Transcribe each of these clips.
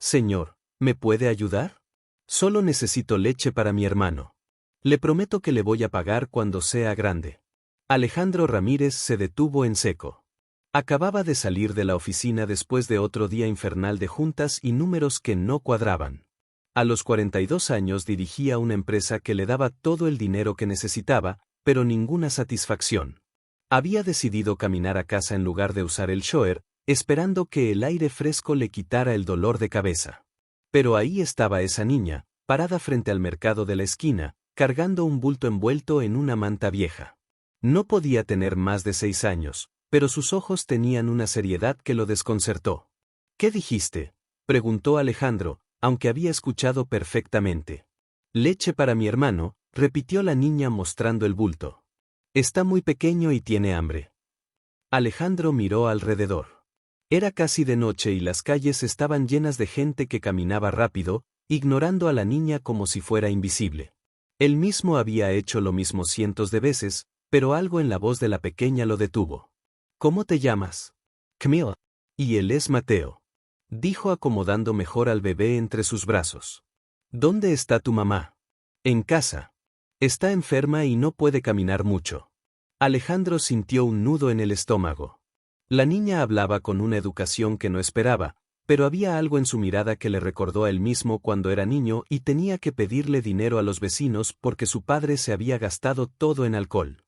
Señor, ¿me puede ayudar? Solo necesito leche para mi hermano. Le prometo que le voy a pagar cuando sea grande. Alejandro Ramírez se detuvo en seco. Acababa de salir de la oficina después de otro día infernal de juntas y números que no cuadraban. A los 42 años dirigía una empresa que le daba todo el dinero que necesitaba, pero ninguna satisfacción. Había decidido caminar a casa en lugar de usar el shoer, esperando que el aire fresco le quitara el dolor de cabeza. Pero ahí estaba esa niña, parada frente al mercado de la esquina, cargando un bulto envuelto en una manta vieja. No podía tener más de 6 años, pero sus ojos tenían una seriedad que lo desconcertó. ¿Qué dijiste?, preguntó Alejandro, aunque había escuchado perfectamente. Leche para mi hermano, repitió la niña mostrando el bulto. Está muy pequeño y tiene hambre. Alejandro miró alrededor. Era casi de noche y las calles estaban llenas de gente que caminaba rápido, ignorando a la niña como si fuera invisible. Él mismo había hecho lo mismo cientos de veces, pero algo en la voz de la pequeña lo detuvo. ¿Cómo te llamas? Camila. Y él es Mateo, dijo acomodando mejor al bebé entre sus brazos. ¿Dónde está tu mamá? En casa. Está enferma y no puede caminar mucho. Alejandro sintió un nudo en el estómago. La niña hablaba con una educación que no esperaba, pero había algo en su mirada que le recordó a él mismo cuando era niño y tenía que pedirle dinero a los vecinos porque su padre se había gastado todo en alcohol.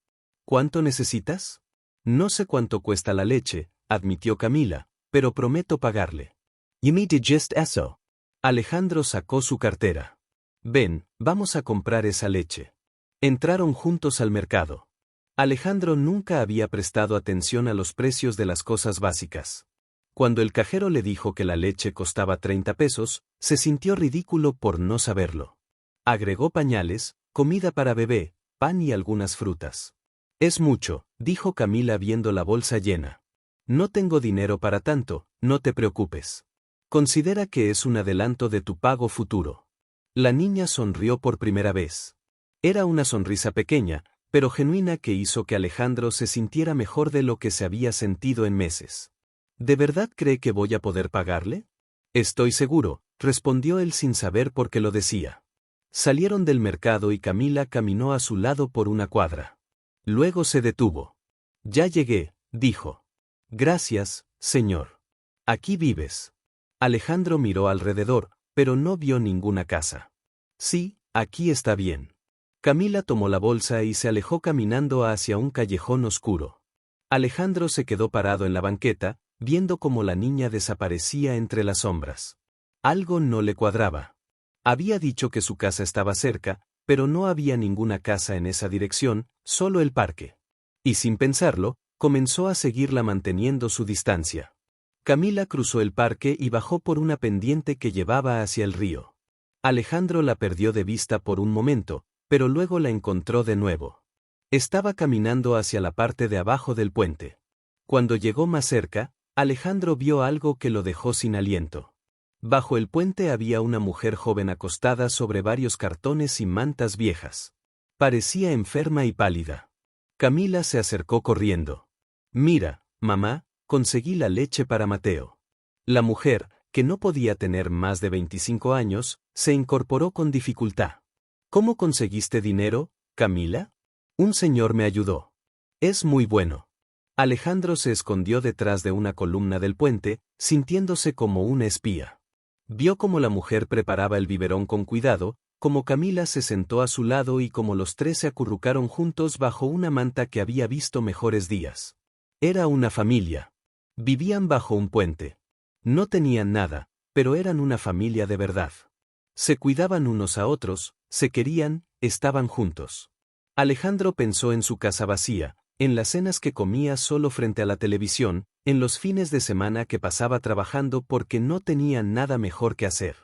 ¿Cuánto necesitas? No sé cuánto cuesta la leche, admitió Camila, pero prometo pagarle. You need to just eso. Alejandro sacó su cartera. Ven, vamos a comprar esa leche. Entraron juntos al mercado. Alejandro nunca había prestado atención a los precios de las cosas básicas. Cuando el cajero le dijo que la leche costaba 30 pesos, se sintió ridículo por no saberlo. Agregó pañales, comida para bebé, pan y algunas frutas. Es mucho, dijo Camila viendo la bolsa llena. No tengo dinero para tanto, no te preocupes. Considera que es un adelanto de tu pago futuro. La niña sonrió por primera vez. Era una sonrisa pequeña, pero genuina que hizo que Alejandro se sintiera mejor de lo que se había sentido en meses. ¿De verdad cree que voy a poder pagarle? Estoy seguro, respondió él sin saber por qué lo decía. Salieron del mercado y Camila caminó a su lado por una cuadra. Luego se detuvo. Ya llegué, dijo. Gracias, señor. ¿Aquí vives? Alejandro miró alrededor, pero no vio ninguna casa. Sí, aquí está bien. Camila tomó la bolsa y se alejó caminando hacia un callejón oscuro. Alejandro se quedó parado en la banqueta, viendo cómo la niña desaparecía entre las sombras. Algo no le cuadraba. Había dicho que su casa estaba cerca, pero no había ninguna casa en esa dirección, solo el parque. Y sin pensarlo, comenzó a seguirla manteniendo su distancia. Camila cruzó el parque y bajó por una pendiente que llevaba hacia el río. Alejandro la perdió de vista por un momento, pero luego la encontró de nuevo. Estaba caminando hacia la parte de abajo del puente. Cuando llegó más cerca, Alejandro vio algo que lo dejó sin aliento. Bajo el puente había una mujer joven acostada sobre varios cartones y mantas viejas. Parecía enferma y pálida. Camila se acercó corriendo. Mira, mamá, conseguí la leche para Mateo. La mujer, que no podía tener más de 25 años, se incorporó con dificultad. ¿Cómo conseguiste dinero, Camila? Un señor me ayudó. Es muy bueno. Alejandro se escondió detrás de una columna del puente, sintiéndose como una espía. Vio cómo la mujer preparaba el biberón con cuidado, cómo Camila se sentó a su lado y cómo los tres se acurrucaron juntos bajo una manta que había visto mejores días. Era una familia. Vivían bajo un puente. No tenían nada, pero eran una familia de verdad. Se cuidaban unos a otros, se querían, estaban juntos. Alejandro pensó en su casa vacía, en las cenas que comía solo frente a la televisión, en los fines de semana que pasaba trabajando porque no tenía nada mejor que hacer.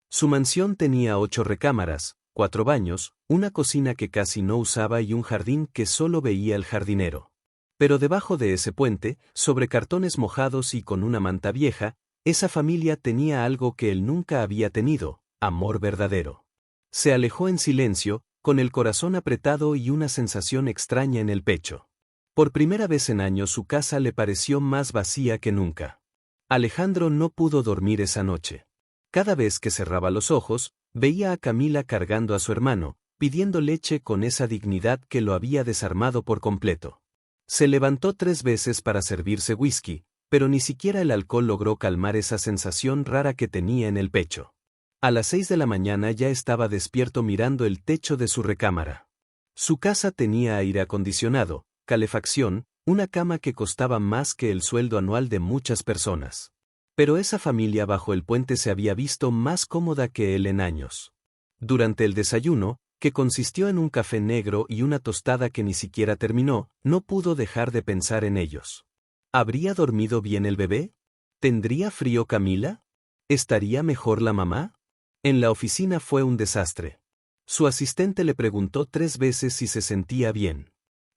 Su mansión tenía 8 recámaras, 4 baños, una cocina que casi no usaba y un jardín que solo veía el jardinero. Pero debajo de ese puente, sobre cartones mojados y con una manta vieja, esa familia tenía algo que él nunca había tenido, amor verdadero. Se alejó en silencio, con el corazón apretado y una sensación extraña en el pecho. Por primera vez en años su casa le pareció más vacía que nunca. Alejandro no pudo dormir esa noche. Cada vez que cerraba los ojos, veía a Camila cargando a su hermano, pidiendo leche con esa dignidad que lo había desarmado por completo. Se levantó 3 veces para servirse whisky, pero ni siquiera el alcohol logró calmar esa sensación rara que tenía en el pecho. A las 6 de la mañana ya estaba despierto mirando el techo de su recámara. Su casa tenía aire acondicionado, calefacción, una cama que costaba más que el sueldo anual de muchas personas. Pero esa familia bajo el puente se había visto más cómoda que él en años. Durante el desayuno, que consistió en un café negro y una tostada que ni siquiera terminó, no pudo dejar de pensar en ellos. ¿Habría dormido bien el bebé? ¿Tendría frío Camila? ¿Estaría mejor la mamá? En la oficina fue un desastre. Su asistente le preguntó 3 veces si se sentía bien.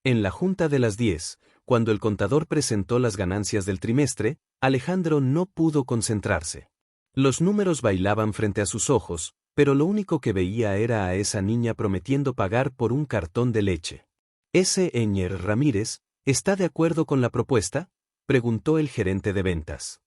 En la junta de las 10, cuando el contador presentó las ganancias del trimestre, Alejandro no pudo concentrarse. Los números bailaban frente a sus ojos, pero lo único que veía era a esa niña prometiendo pagar por un cartón de leche. ¿Ese Eñer Ramírez está de acuerdo con la propuesta?, preguntó el gerente de ventas.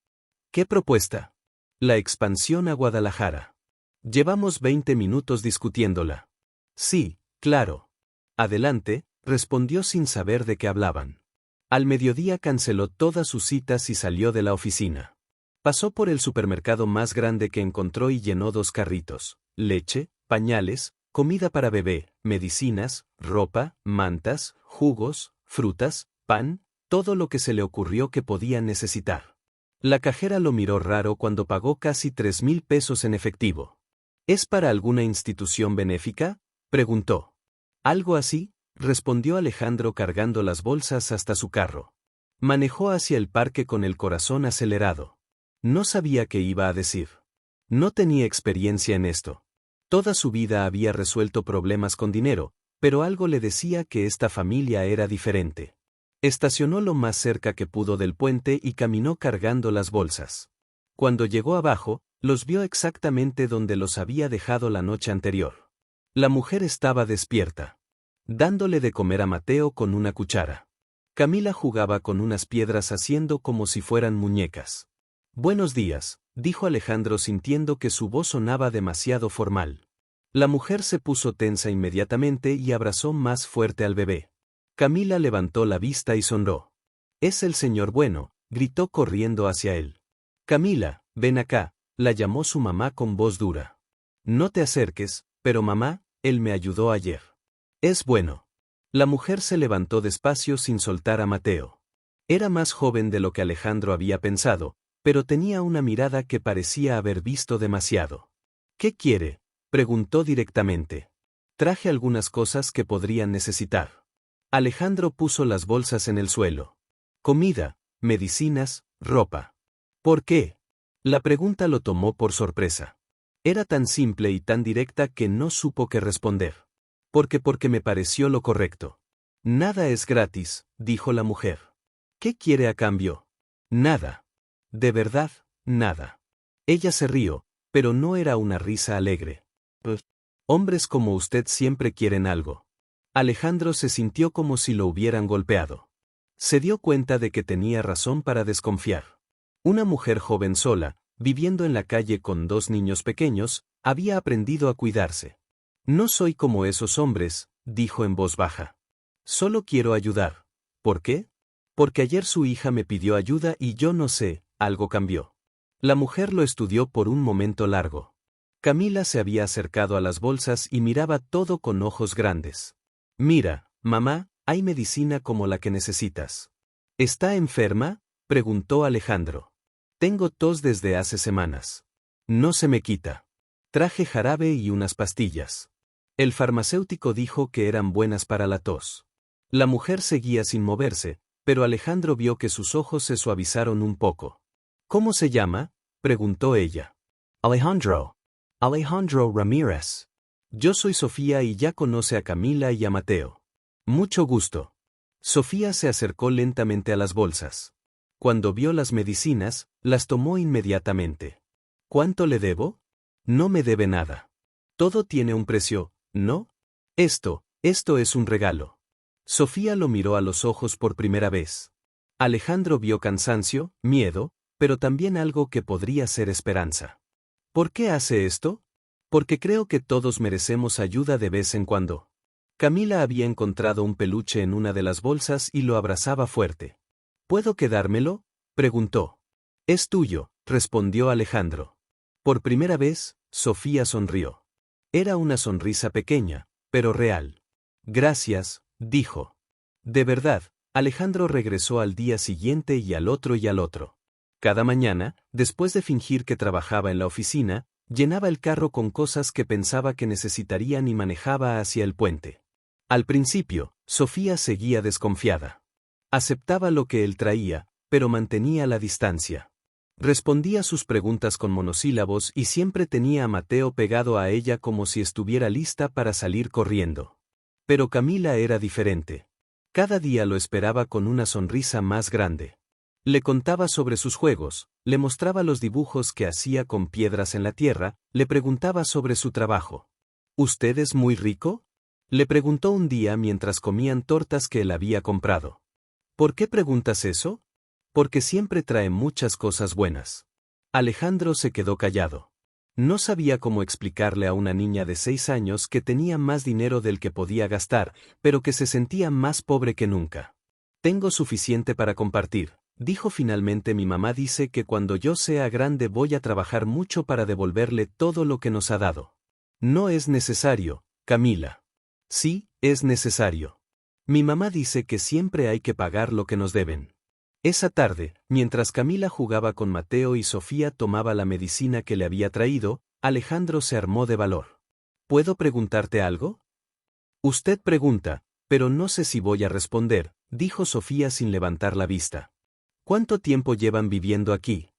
¿Qué propuesta? La expansión a Guadalajara. Llevamos 20 minutos discutiéndola. Sí, claro. Adelante, respondió sin saber de qué hablaban. Al mediodía canceló todas sus citas y salió de la oficina. Pasó por el supermercado más grande que encontró y llenó 2 carritos: leche, pañales, comida para bebé, medicinas, ropa, mantas, jugos, frutas, pan, todo lo que se le ocurrió que podía necesitar. La cajera lo miró raro cuando pagó casi 3,000 pesos en efectivo. ¿Es para alguna institución benéfica?, preguntó. Algo así, respondió Alejandro cargando las bolsas hasta su carro. Manejó hacia el parque con el corazón acelerado. No sabía qué iba a decir. No tenía experiencia en esto. Toda su vida había resuelto problemas con dinero, pero algo le decía que esta familia era diferente. Estacionó lo más cerca que pudo del puente y caminó cargando las bolsas. Cuando llegó abajo, los vio exactamente donde los había dejado la noche anterior. La mujer estaba despierta, dándole de comer a Mateo con una cuchara. Camila jugaba con unas piedras haciendo como si fueran muñecas. Buenos días, dijo Alejandro sintiendo que su voz sonaba demasiado formal. La mujer se puso tensa inmediatamente y abrazó más fuerte al bebé. Camila levantó la vista y sonrió. «Es el señor bueno», gritó corriendo hacia él. «Camila, ven acá», la llamó su mamá con voz dura. «No te acerques, pero mamá, él me ayudó ayer. Es bueno». La mujer se levantó despacio sin soltar a Mateo. Era más joven de lo que Alejandro había pensado, pero tenía una mirada que parecía haber visto demasiado. «¿Qué quiere?», preguntó directamente. «Traje algunas cosas que podrían necesitar». Alejandro puso las bolsas en el suelo. «Comida, medicinas, ropa». «¿Por qué?». La pregunta lo tomó por sorpresa. Era tan simple y tan directa que no supo qué responder. Porque me pareció lo correcto». «Nada es gratis», dijo la mujer. «¿Qué quiere a cambio?». «Nada». «¿De verdad, nada?». Ella se rió, pero no era una risa alegre. «Hombres como usted siempre quieren algo». Alejandro se sintió como si lo hubieran golpeado. Se dio cuenta de que tenía razón para desconfiar. Una mujer joven sola, viviendo en la calle con 2 niños pequeños, había aprendido a cuidarse. «No soy como esos hombres», dijo en voz baja. «Solo quiero ayudar». «¿Por qué?». «Porque ayer su hija me pidió ayuda y yo no sé, algo cambió». La mujer lo estudió por un momento largo. Camila se había acercado a las bolsas y miraba todo con ojos grandes. «Mira, mamá, hay medicina como la que necesitas». «¿Está enferma?», preguntó Alejandro. «Tengo tos desde hace semanas. No se me quita. Traje jarabe y unas pastillas». El farmacéutico dijo que eran buenas para la tos. La mujer seguía sin moverse, pero Alejandro vio que sus ojos se suavizaron un poco. «¿Cómo se llama?», preguntó ella. «Alejandro. Alejandro Ramírez». «Yo soy Sofía y ya conoce a Camila y a Mateo». «Mucho gusto». Sofía se acercó lentamente a las bolsas. Cuando vio las medicinas, las tomó inmediatamente. «¿Cuánto le debo?». «No me debe nada. Todo tiene un precio, ¿no?». Esto es un regalo». Sofía lo miró a los ojos por primera vez. Alejandro vio cansancio, miedo, pero también algo que podría ser esperanza. ¿Por qué hace esto? Porque creo que todos merecemos ayuda de vez en cuando. Camila había encontrado un peluche en una de las bolsas y lo abrazaba fuerte. ¿Puedo quedármelo?, preguntó. Es tuyo, respondió Alejandro. Por primera vez, Sofía sonrió. Era una sonrisa pequeña, pero real. Gracias, dijo. De verdad, Alejandro regresó al día siguiente y al otro y al otro. Cada mañana, después de fingir que trabajaba en la oficina, llenaba el carro con cosas que pensaba que necesitarían y manejaba hacia el puente. Al principio, Sofía seguía desconfiada. Aceptaba lo que él traía, pero mantenía la distancia. Respondía sus preguntas con monosílabos y siempre tenía a Mateo pegado a ella como si estuviera lista para salir corriendo. Pero Camila era diferente. Cada día lo esperaba con una sonrisa más grande. Le contaba sobre sus juegos, le mostraba los dibujos que hacía con piedras en la tierra, le preguntaba sobre su trabajo. ¿Usted es muy rico?, le preguntó un día mientras comían tortas que él había comprado. ¿Por qué preguntas eso? Porque siempre trae muchas cosas buenas. Alejandro se quedó callado. No sabía cómo explicarle a una niña de 6 años que tenía más dinero del que podía gastar, pero que se sentía más pobre que nunca. Tengo suficiente para compartir, dijo finalmente. Mi mamá dice que cuando yo sea grande voy a trabajar mucho para devolverle todo lo que nos ha dado. No es necesario, Camila. Sí, es necesario. Mi mamá dice que siempre hay que pagar lo que nos deben. Esa tarde, mientras Camila jugaba con Mateo y Sofía tomaba la medicina que le había traído, Alejandro se armó de valor. ¿Puedo preguntarte algo? Usted pregunta, pero no sé si voy a responder, dijo Sofía sin levantar la vista. ¿Cuánto tiempo llevan viviendo aquí?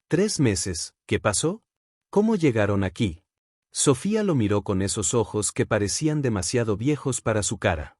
3 meses, ¿qué pasó? ¿Cómo llegaron aquí? Sofía lo miró con esos ojos que parecían demasiado viejos para su cara.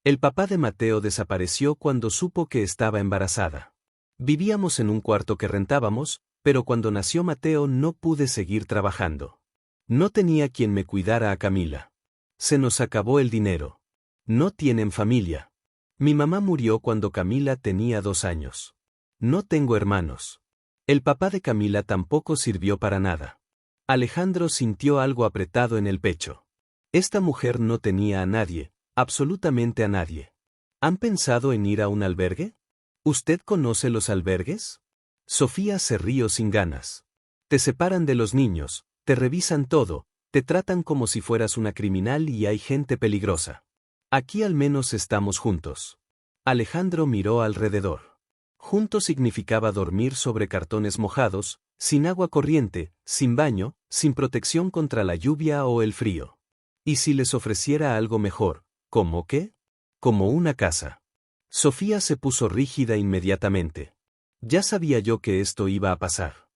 El papá de Mateo desapareció cuando supo que estaba embarazada. Vivíamos en un cuarto que rentábamos, pero cuando nació Mateo no pude seguir trabajando. No tenía quien me cuidara a Camila. Se nos acabó el dinero. No tienen familia. Mi mamá murió cuando Camila tenía 2 años. No tengo hermanos. El papá de Camila tampoco sirvió para nada. Alejandro sintió algo apretado en el pecho. Esta mujer no tenía a nadie, absolutamente a nadie. ¿Han pensado en ir a un albergue? ¿Usted conoce los albergues? Sofía se rió sin ganas. Te separan de los niños, te revisan todo, te tratan como si fueras una criminal y hay gente peligrosa. Aquí al menos estamos juntos. Alejandro miró alrededor. Juntos significaba dormir sobre cartones mojados, sin agua corriente, sin baño, sin protección contra la lluvia o el frío. ¿Y si les ofreciera algo mejor? ¿Cómo qué? Como una casa. Sofía se puso rígida inmediatamente. Ya sabía yo que esto iba a pasar.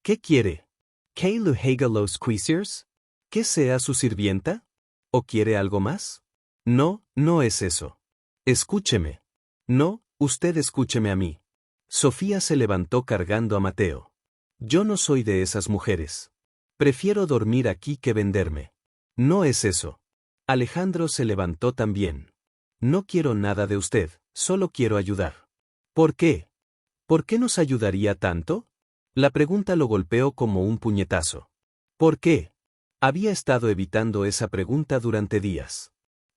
¿Qué quiere? ¿Que le haga los quizzers? ¿Que sea su sirvienta? ¿O quiere algo más? No, no es eso. Escúcheme. No, usted escúcheme a mí. Sofía se levantó cargando a Mateo. Yo no soy de esas mujeres. Prefiero dormir aquí que venderme. No es eso. Alejandro se levantó también. No quiero nada de usted, solo quiero ayudar. ¿Por qué? ¿Por qué nos ayudaría tanto? La pregunta lo golpeó como un puñetazo. ¿Por qué? Había estado evitando esa pregunta durante días.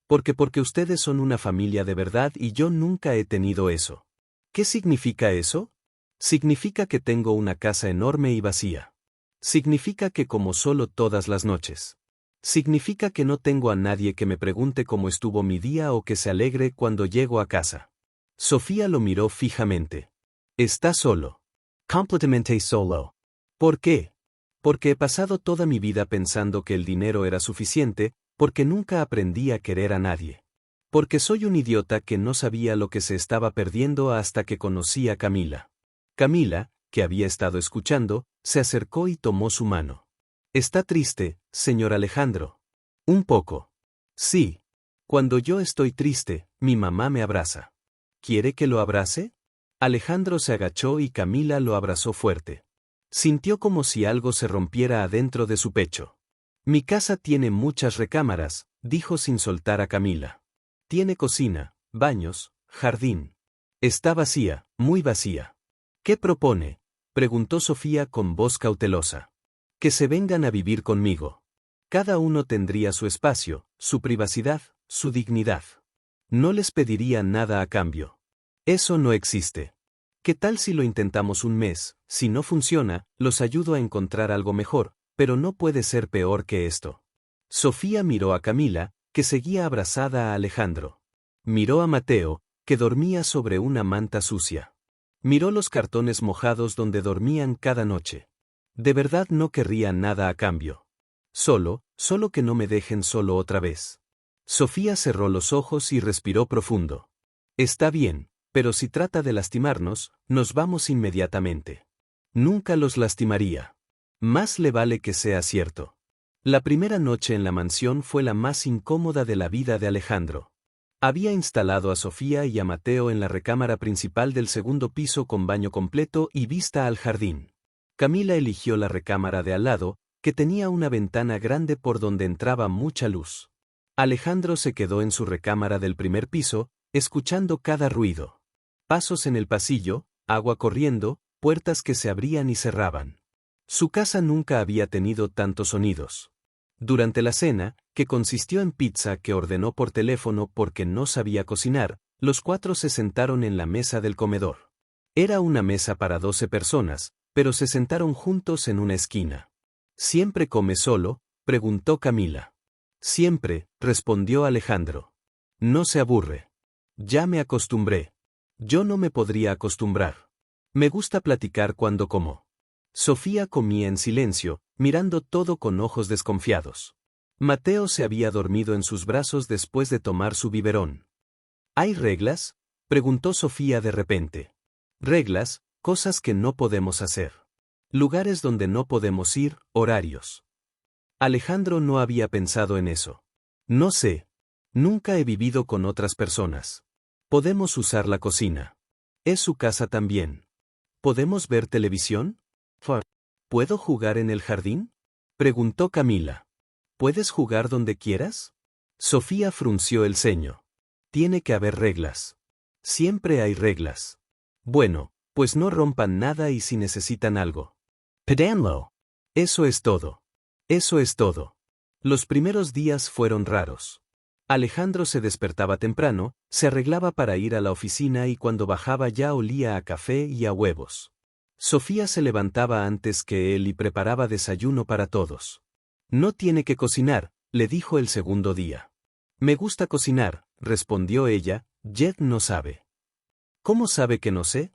Porque ustedes son una familia de verdad y yo nunca he tenido eso. ¿Qué significa eso? Significa que tengo una casa enorme y vacía. Significa que como solo todas las noches. Significa que no tengo a nadie que me pregunte cómo estuvo mi día o que se alegre cuando llego a casa. Sofía lo miró fijamente. Está solo. Completamente solo. ¿Por qué? Porque he pasado toda mi vida pensando que el dinero era suficiente, porque nunca aprendí a querer a nadie. Porque soy un idiota que no sabía lo que se estaba perdiendo hasta que conocí a Camila. Camila, que había estado escuchando, se acercó y tomó su mano. ¿Está triste, señor Alejandro? Un poco. Sí. Cuando yo estoy triste, mi mamá me abraza. ¿Quiere que lo abrace? Alejandro se agachó y Camila lo abrazó fuerte. Sintió como si algo se rompiera adentro de su pecho. Mi casa tiene muchas recámaras, dijo sin soltar a Camila. Tiene cocina, baños, jardín. Está vacía, muy vacía. ¿Qué propone?, preguntó Sofía con voz cautelosa. Que se vengan a vivir conmigo. Cada uno tendría su espacio, su privacidad, su dignidad. No les pediría nada a cambio. Eso no existe. ¿Qué tal si lo intentamos un mes? Si no funciona, los ayudo a encontrar algo mejor, pero no puede ser peor que esto. Sofía miró a Camila, que seguía abrazada a Alejandro. Miró a Mateo, que dormía sobre una manta sucia. Miró los cartones mojados donde dormían cada noche. De verdad no querría nada a cambio. Solo que no me dejen solo otra vez. Sofía cerró los ojos y respiró profundo. Está bien, pero si trata de lastimarnos, nos vamos inmediatamente. Nunca los lastimaría. Más le vale que sea cierto. La primera noche en la mansión fue la más incómoda de la vida de Alejandro. Había instalado a Sofía y a Mateo en la recámara principal del segundo piso con baño completo y vista al jardín. Camila eligió la recámara de al lado, que tenía una ventana grande por donde entraba mucha luz. Alejandro se quedó en su recámara del primer piso, escuchando cada ruido. Pasos en el pasillo, agua corriendo, puertas que se abrían y cerraban. Su casa nunca había tenido tantos sonidos. Durante la cena, que consistió en pizza que ordenó por teléfono porque no sabía cocinar, los 4 se sentaron en la mesa del comedor. Era una mesa para 12 personas, pero se sentaron juntos en una esquina. ¿Siempre come solo?, preguntó Camila. Siempre, respondió Alejandro. No se aburre. Ya me acostumbré. Yo no me podría acostumbrar. Me gusta platicar cuando como. Sofía comía en silencio, mirando todo con ojos desconfiados. Mateo se había dormido en sus brazos después de tomar su biberón. ¿Hay reglas?, preguntó Sofía de repente. Reglas, cosas que no podemos hacer. Lugares donde no podemos ir, horarios. Alejandro no había pensado en eso. No sé. Nunca he vivido con otras personas. Podemos usar la cocina. Es su casa también. ¿Podemos ver televisión? ¿Puedo jugar en el jardín?, preguntó Camila. ¿Puedes jugar donde quieras? Sofía frunció el ceño. Tiene que haber reglas. Siempre hay reglas. Bueno, pues no rompan nada y si necesitan algo. Pedánlo. Eso es todo. Eso es todo. Los primeros días fueron raros. Alejandro se despertaba temprano, se arreglaba para ir a la oficina y cuando bajaba ya olía a café y a huevos. Sofía se levantaba antes que él y preparaba desayuno para todos. No tiene que cocinar, le dijo el segundo día. Me gusta cocinar, respondió ella. Jed no sabe. ¿Cómo sabe que no sé?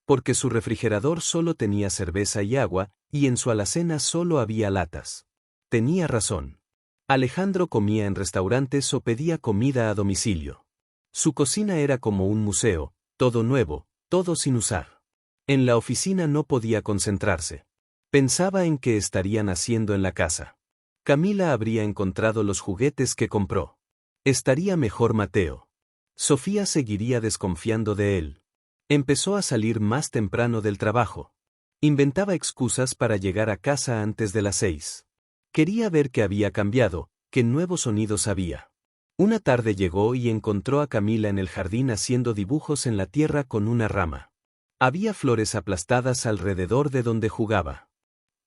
Porque su refrigerador solo tenía cerveza y agua, y en su alacena solo había latas. Tenía razón. Alejandro comía en restaurantes o pedía comida a domicilio. Su cocina era como un museo, todo nuevo, todo sin usar. En la oficina no podía concentrarse. Pensaba en qué estarían haciendo en la casa. Camila habría encontrado los juguetes que compró. Estaría mejor Mateo. Sofía seguiría desconfiando de él. Empezó a salir más temprano del trabajo. Inventaba excusas para llegar a casa antes de las 6. Quería ver qué había cambiado, qué nuevos sonidos había. Una tarde llegó y encontró a Camila en el jardín haciendo dibujos en la tierra con una rama. Había flores aplastadas alrededor de donde jugaba.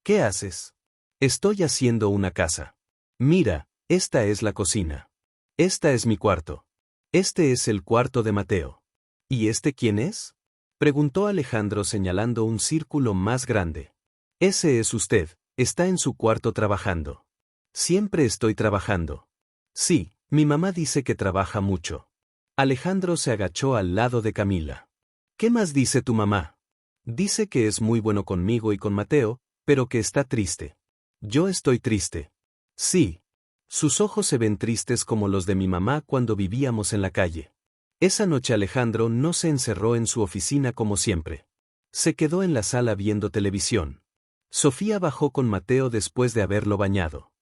¿Qué haces? Estoy haciendo una casa. Mira, esta es la cocina. Esta es mi cuarto. Este es el cuarto de Mateo. ¿Y este quién es?, preguntó Alejandro señalando un círculo más grande. Ese es usted, está en su cuarto trabajando. Siempre estoy trabajando. Sí, mi mamá dice que trabaja mucho. Alejandro se agachó al lado de Camila. ¿Qué más dice tu mamá? Dice que es muy bueno conmigo y con Mateo, pero que está triste. Yo estoy triste. Sí. Sus ojos se ven tristes como los de mi mamá cuando vivíamos en la calle. Esa noche Alejandro no se encerró en su oficina como siempre. Se quedó en la sala viendo televisión. Sofía bajó con Mateo después de haberlo bañado.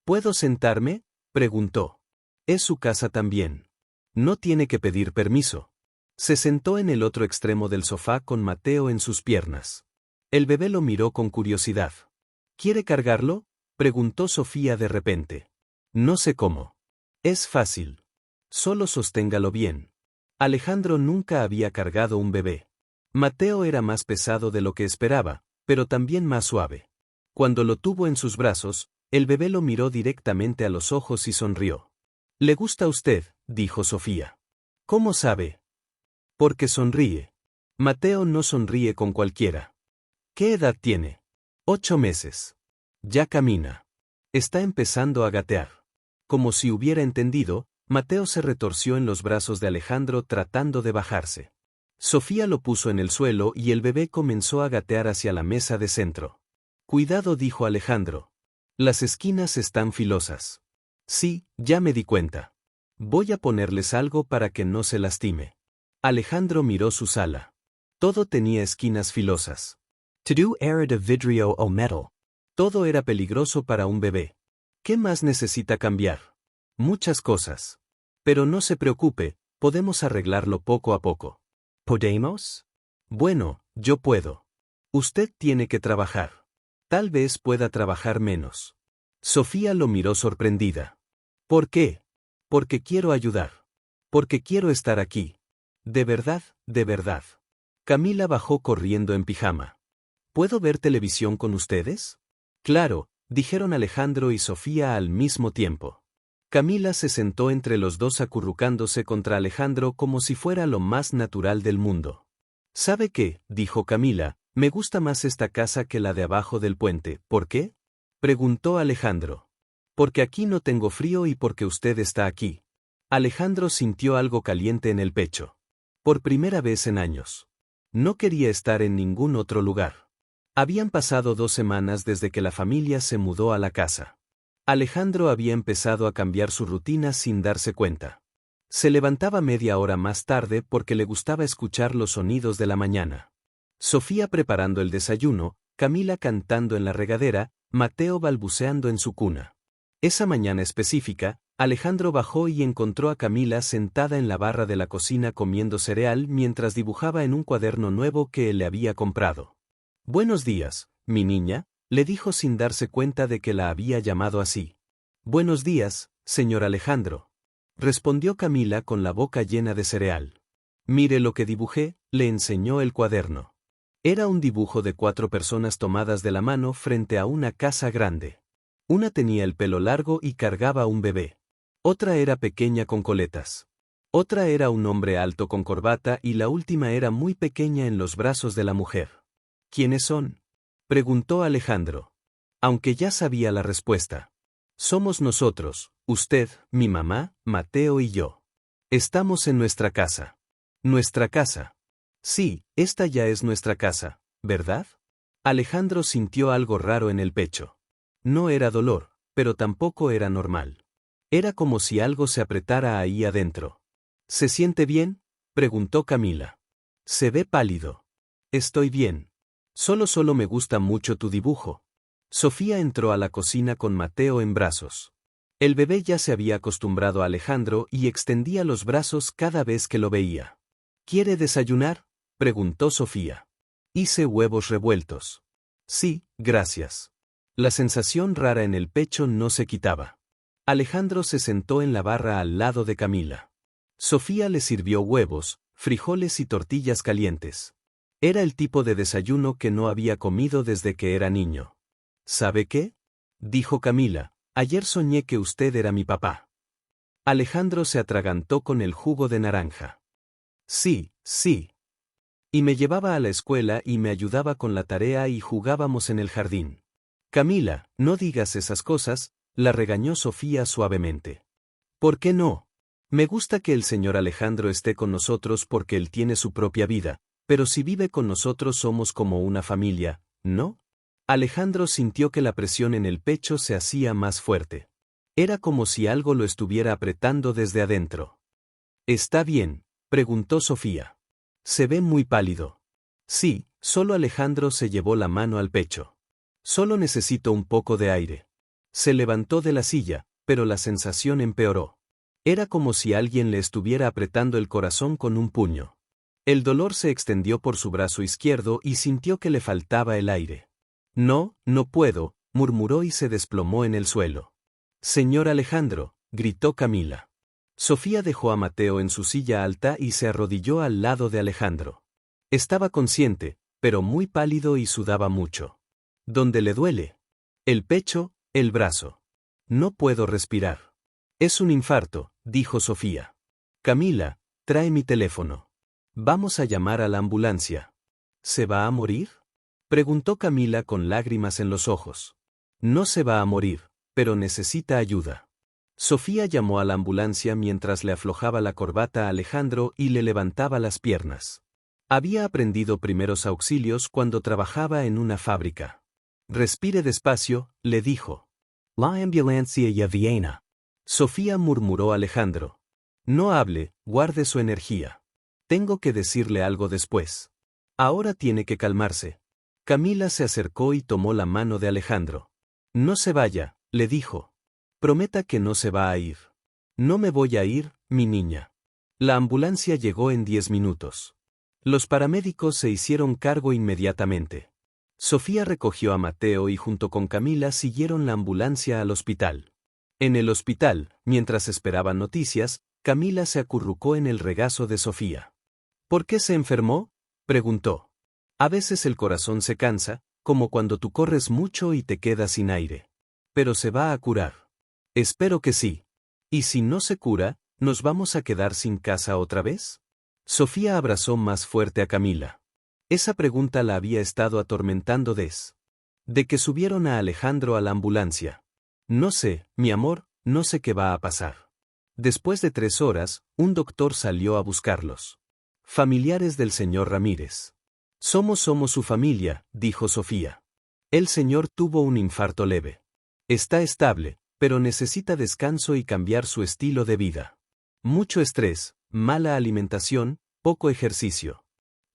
¿Puedo sentarme?, preguntó. Es su casa también. No tiene que pedir permiso. Se sentó en el otro extremo del sofá con Mateo en sus piernas. El bebé lo miró con curiosidad. ¿Quiere cargarlo?, preguntó Sofía de repente. No sé cómo. Es fácil. Solo sosténgalo bien. Alejandro nunca había cargado un bebé. Mateo era más pesado de lo que esperaba, pero también más suave. Cuando lo tuvo en sus brazos, el bebé lo miró directamente a los ojos y sonrió. «¿Le gusta a usted?», dijo Sofía. «¿Cómo sabe?». «Porque sonríe». Mateo no sonríe con cualquiera. «¿Qué edad tiene?». 8 meses. Ya camina. Está empezando a gatear. Como si hubiera entendido, Mateo se retorció en los brazos de Alejandro tratando de bajarse. Sofía lo puso en el suelo y el bebé comenzó a gatear hacia la mesa de centro. «Cuidado», dijo Alejandro. «Las esquinas están filosas». «Sí, ya me di cuenta. Voy a ponerles algo para que no se lastime». Alejandro miró su sala. Todo tenía esquinas filosas. «Todo era de vidrio o metal». Todo era peligroso para un bebé. ¿Qué más necesita cambiar? Muchas cosas. Pero no se preocupe, podemos arreglarlo poco a poco. ¿Podemos? Bueno, yo puedo. Usted tiene que trabajar. Tal vez pueda trabajar menos. Sofía lo miró sorprendida. ¿Por qué? Porque quiero ayudar. Porque quiero estar aquí. De verdad, de verdad. Camila bajó corriendo en pijama. ¿Puedo ver televisión con ustedes? Claro, dijeron Alejandro y Sofía al mismo tiempo. Camila se sentó entre los dos acurrucándose contra Alejandro como si fuera lo más natural del mundo. ¿Sabe qué?, dijo Camila, me gusta más esta casa que la de abajo del puente. ¿Por qué?, preguntó Alejandro. Porque aquí no tengo frío y porque usted está aquí. Alejandro sintió algo caliente en el pecho. Por primera vez en años. No quería estar en ningún otro lugar. Habían pasado 2 semanas desde que la familia se mudó a la casa. Alejandro había empezado a cambiar su rutina sin darse cuenta. Se levantaba media hora más tarde porque le gustaba escuchar los sonidos de la mañana. Sofía preparando el desayuno, Camila cantando en la regadera, Mateo balbuceando en su cuna. Esa mañana específica, Alejandro bajó y encontró a Camila sentada en la barra de la cocina comiendo cereal mientras dibujaba en un cuaderno nuevo que él le había comprado. «Buenos días, mi niña», le dijo sin darse cuenta de que la había llamado así. «Buenos días, señor Alejandro», respondió Camila con la boca llena de cereal. «Mire lo que dibujé», le enseñó el cuaderno. Era un dibujo de 4 personas tomadas de la mano frente a una casa grande. Una tenía el pelo largo y cargaba un bebé. Otra era pequeña con coletas. Otra era un hombre alto con corbata y la última era muy pequeña en los brazos de la mujer. «¿Quiénes son?», preguntó Alejandro. Aunque ya sabía la respuesta. «Somos nosotros, usted, mi mamá, Mateo y yo. Estamos en nuestra casa». «¿Nuestra casa?». «Sí, esta ya es nuestra casa, ¿verdad?». Alejandro sintió algo raro en el pecho. No era dolor, pero tampoco era normal. Era como si algo se apretara ahí adentro. «¿Se siente bien?», preguntó Camila. «Se ve pálido». «Estoy bien. Solo me gusta mucho tu dibujo». Sofía entró a la cocina con Mateo en brazos. El bebé ya se había acostumbrado a Alejandro y extendía los brazos cada vez que lo veía. «¿Quiere desayunar?», preguntó Sofía. «Hice huevos revueltos». «Sí, gracias». La sensación rara en el pecho no se quitaba. Alejandro se sentó en la barra al lado de Camila. Sofía le sirvió huevos, frijoles y tortillas calientes. Era el tipo de desayuno que no había comido desde que era niño. «¿Sabe qué?», dijo Camila, «ayer soñé que usted era mi papá». Alejandro se atragantó con el jugo de naranja. «Sí, sí. Y me llevaba a la escuela y me ayudaba con la tarea y jugábamos en el jardín». «Camila, no digas esas cosas», la regañó Sofía suavemente. «¿Por qué no? Me gusta que el señor Alejandro esté con nosotros porque él tiene su propia vida, pero si vive con nosotros somos como una familia, ¿no?». Alejandro sintió que la presión en el pecho se hacía más fuerte. Era como si algo lo estuviera apretando desde adentro. «¿Está bien?», preguntó Sofía. «Se ve muy pálido». «Sí», solo Alejandro se llevó la mano al pecho. «Solo necesito un poco de aire». Se levantó de la silla, pero la sensación empeoró. Era como si alguien le estuviera apretando el corazón con un puño. El dolor se extendió por su brazo izquierdo y sintió que le faltaba el aire. «No, no puedo», murmuró y se desplomó en el suelo. «Señor Alejandro», gritó Camila. Sofía dejó a Mateo en su silla alta y se arrodilló al lado de Alejandro. Estaba consciente, pero muy pálido y sudaba mucho. «¿Dónde le duele?», El pecho, el brazo. No puedo respirar. Es un infarto, dijo Sofía. Camila, trae mi teléfono. Vamos a llamar a la ambulancia. ¿Se va a morir? Preguntó Camila con lágrimas en los ojos. No se va a morir, pero necesita ayuda. Sofía llamó a la ambulancia mientras le aflojaba la corbata a Alejandro y le levantaba las piernas. Había aprendido primeros auxilios cuando trabajaba en una fábrica. Respire despacio, le dijo. La ambulancia ya viene. Sofía murmuró Alejandro. No hable, guarde su energía. Tengo que decirle algo después. Ahora tiene que calmarse. Camila se acercó y tomó la mano de Alejandro. No se vaya, le dijo. Prometa que no se va a ir. No me voy a ir, mi niña. La ambulancia llegó en 10 minutos. Los paramédicos se hicieron cargo inmediatamente. Sofía recogió a Mateo y junto con Camila siguieron la ambulancia al hospital. En el hospital, mientras esperaban noticias, Camila se acurrucó en el regazo de Sofía. ¿Por qué se enfermó?, preguntó. A veces el corazón se cansa, como cuando tú corres mucho y te quedas sin aire. Pero se va a curar. Espero que sí. ¿Y si no se cura, nos vamos a quedar sin casa otra vez? Sofía abrazó más fuerte a Camila. Esa pregunta la había estado atormentando de que subieron a Alejandro a la ambulancia. No sé, mi amor, no sé qué va a pasar. Después de 3 horas, un doctor salió a buscarlos. Familiares del señor Ramírez. Somos su familia, dijo Sofía. El señor tuvo un infarto leve. Está estable, pero necesita descanso y cambiar su estilo de vida. Mucho estrés, mala alimentación, poco ejercicio.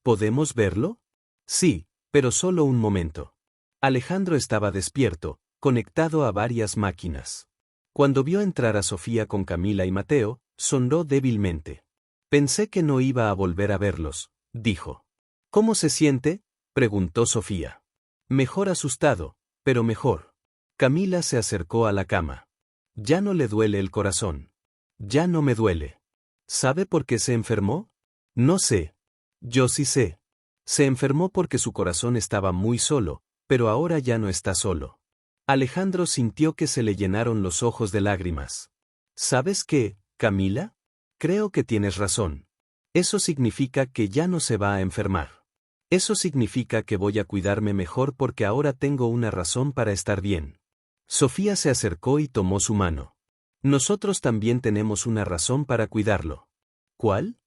¿Podemos verlo? Sí, pero solo un momento. Alejandro estaba despierto, conectado a varias máquinas. Cuando vio entrar a Sofía con Camila y Mateo, sonrió débilmente. Pensé que no iba a volver a verlos, dijo. ¿Cómo se siente?, preguntó Sofía. Mejor asustado, pero mejor. Camila se acercó a la cama. Ya no le duele el corazón. Ya no me duele. ¿Sabe por qué se enfermó? No sé. Yo sí sé. Se enfermó porque su corazón estaba muy solo, pero ahora ya no está solo. Alejandro sintió que se le llenaron los ojos de lágrimas. ¿Sabes qué, Camila? Creo que tienes razón. Eso significa que ya no se va a enfermar. Eso significa que voy a cuidarme mejor porque ahora tengo una razón para estar bien. Sofía se acercó y tomó su mano. Nosotros también tenemos una razón para cuidarlo. ¿Cuál?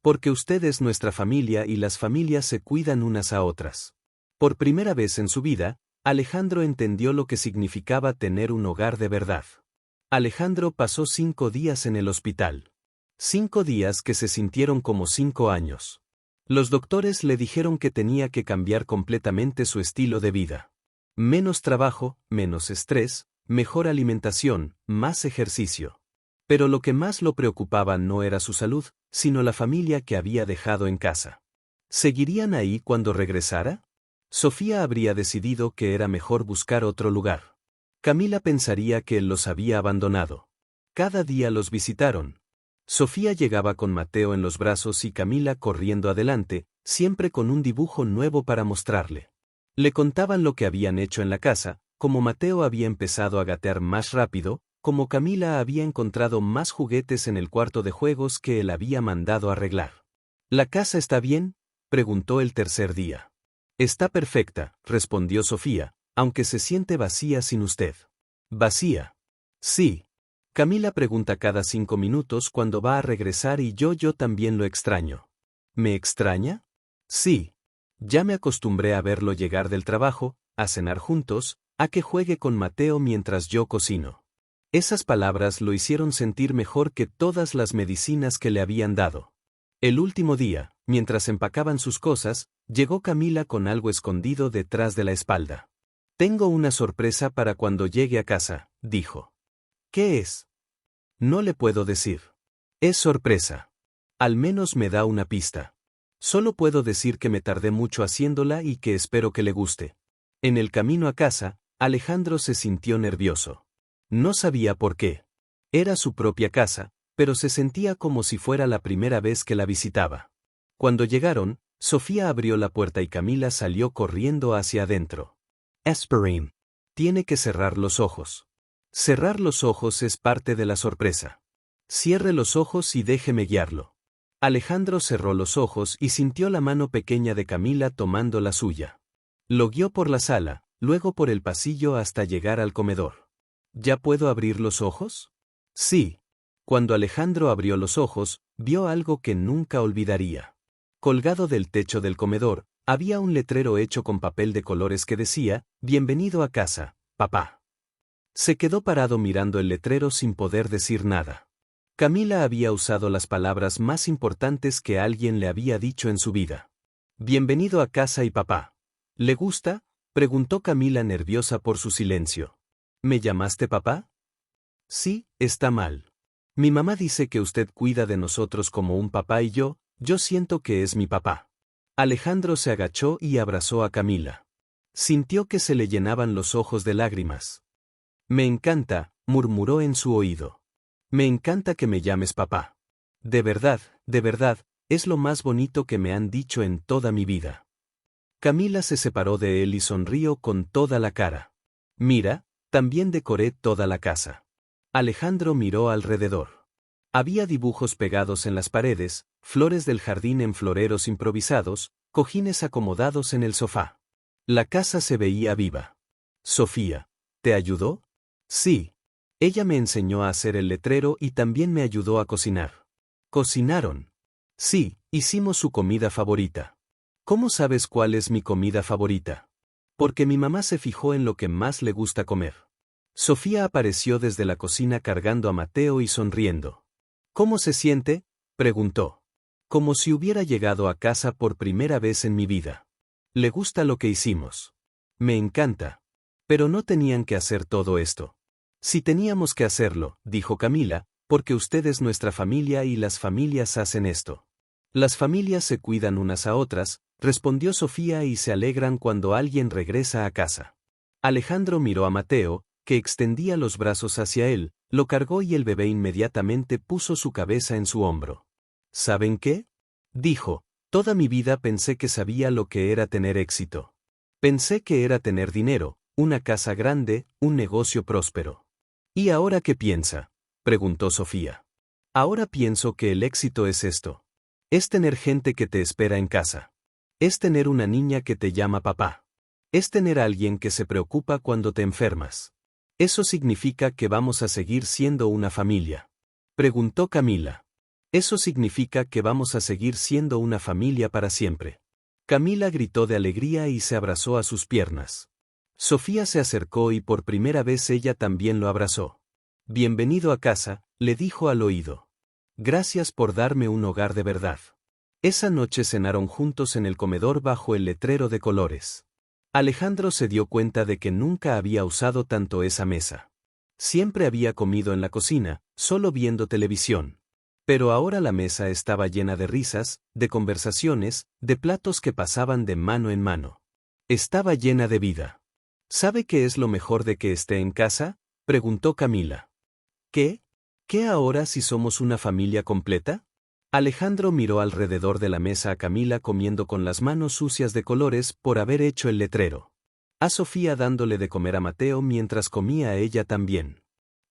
Porque usted es nuestra familia y las familias se cuidan unas a otras. Por primera vez en su vida, Alejandro entendió lo que significaba tener un hogar de verdad. Alejandro pasó 5 días en el hospital. 5 días que se sintieron como 5 años. Los doctores le dijeron que tenía que cambiar completamente su estilo de vida. Menos trabajo, menos estrés, mejor alimentación, más ejercicio. Pero lo que más lo preocupaba no era su salud, sino la familia que había dejado en casa. ¿Seguirían ahí cuando regresara? Sofía habría decidido que era mejor buscar otro lugar. Camila pensaría que él los había abandonado. Cada día los visitaron. Sofía llegaba con Mateo en los brazos y Camila corriendo adelante, siempre con un dibujo nuevo para mostrarle. Le contaban lo que habían hecho en la casa, como Mateo había empezado a gatear más rápido, como Camila había encontrado más juguetes en el cuarto de juegos que él había mandado arreglar. ¿La casa está bien?, preguntó el tercer día. Está perfecta, respondió Sofía, aunque se siente vacía sin usted. ¿Vacía? Sí. Camila pregunta cada 5 minutos cuándo va a regresar y yo también lo extraño. ¿Me extraña? Sí. Ya me acostumbré a verlo llegar del trabajo, a cenar juntos, a que juegue con Mateo mientras yo cocino. Esas palabras lo hicieron sentir mejor que todas las medicinas que le habían dado. El último día, mientras empacaban sus cosas, llegó Camila con algo escondido detrás de la espalda. Tengo una sorpresa para cuando llegue a casa, dijo. ¿Qué es? No le puedo decir. Es sorpresa. Al menos me da una pista. Solo puedo decir que me tardé mucho haciéndola y que espero que le guste. En el camino a casa, Alejandro se sintió nervioso. No sabía por qué. Era su propia casa, pero se sentía como si fuera la primera vez que la visitaba. Cuando llegaron, Sofía abrió la puerta y Camila salió corriendo hacia adentro. Esperen. Tiene que cerrar los ojos. Cerrar los ojos es parte de la sorpresa. Cierre los ojos y déjeme guiarlo. Alejandro cerró los ojos y sintió la mano pequeña de Camila tomando la suya. Lo guió por la sala, luego por el pasillo hasta llegar al comedor. ¿Ya puedo abrir los ojos? Sí. Cuando Alejandro abrió los ojos, vio algo que nunca olvidaría. Colgado del techo del comedor, había un letrero hecho con papel de colores que decía, «Bienvenido a casa, papá». Se quedó parado mirando el letrero sin poder decir nada. Camila había usado las palabras más importantes que alguien le había dicho en su vida. «Bienvenido a casa y papá». ¿Le gusta?, preguntó Camila nerviosa por su silencio. ¿Me llamaste papá? Sí, está mal. Mi mamá dice que usted cuida de nosotros como un papá y yo siento que es mi papá. Alejandro se agachó y abrazó a Camila. Sintió que se le llenaban los ojos de lágrimas. Me encanta, murmuró en su oído. Me encanta que me llames papá. De verdad, es lo más bonito que me han dicho en toda mi vida. Camila se separó de él y sonrió con toda la cara. Mira, también decoré toda la casa. Alejandro miró alrededor. Había dibujos pegados en las paredes, flores del jardín en floreros improvisados, cojines acomodados en el sofá. La casa se veía viva. Sofía, ¿te ayudó? Sí. Ella me enseñó a hacer el letrero y también me ayudó a cocinar. ¿Cocinaron? Sí, hicimos su comida favorita. ¿Cómo sabes cuál es mi comida favorita? Porque mi mamá se fijó en lo que más le gusta comer. Sofía apareció desde la cocina cargando a Mateo y sonriendo. ¿Cómo se siente?, preguntó. Como si hubiera llegado a casa por primera vez en mi vida. ¿Le gusta lo que hicimos? Me encanta. Pero no tenían que hacer todo esto. Sí teníamos que hacerlo, dijo Camila, porque usted es nuestra familia y las familias hacen esto. Las familias se cuidan unas a otras, respondió Sofía, y se alegran cuando alguien regresa a casa. Alejandro miró a Mateo, que extendía los brazos hacia él, lo cargó y el bebé inmediatamente puso su cabeza en su hombro. ¿Saben qué?, dijo, toda mi vida pensé que sabía lo que era tener éxito. Pensé que era tener dinero, una casa grande, un negocio próspero. ¿Y ahora qué piensa?, preguntó Sofía. Ahora pienso que el éxito es esto. Es tener gente que te espera en casa. Es tener una niña que te llama papá. Es tener a alguien que se preocupa cuando te enfermas. ¿Eso significa que vamos a seguir siendo una familia?, preguntó Camila. Eso significa que vamos a seguir siendo una familia para siempre. Camila gritó de alegría y se abrazó a sus piernas. Sofía se acercó y por primera vez ella también lo abrazó. Bienvenido a casa, le dijo al oído. Gracias por darme un hogar de verdad. Esa noche cenaron juntos en el comedor bajo el letrero de colores. Alejandro se dio cuenta de que nunca había usado tanto esa mesa. Siempre había comido en la cocina, solo viendo televisión. Pero ahora la mesa estaba llena de risas, de conversaciones, de platos que pasaban de mano en mano. Estaba llena de vida. ¿Sabe qué es lo mejor de que esté en casa?, preguntó Camila. ¿Qué? ¿Qué ahora si somos una familia completa? Alejandro miró alrededor de la mesa a Camila comiendo con las manos sucias de colores por haber hecho el letrero. A Sofía dándole de comer a Mateo mientras comía a ella también.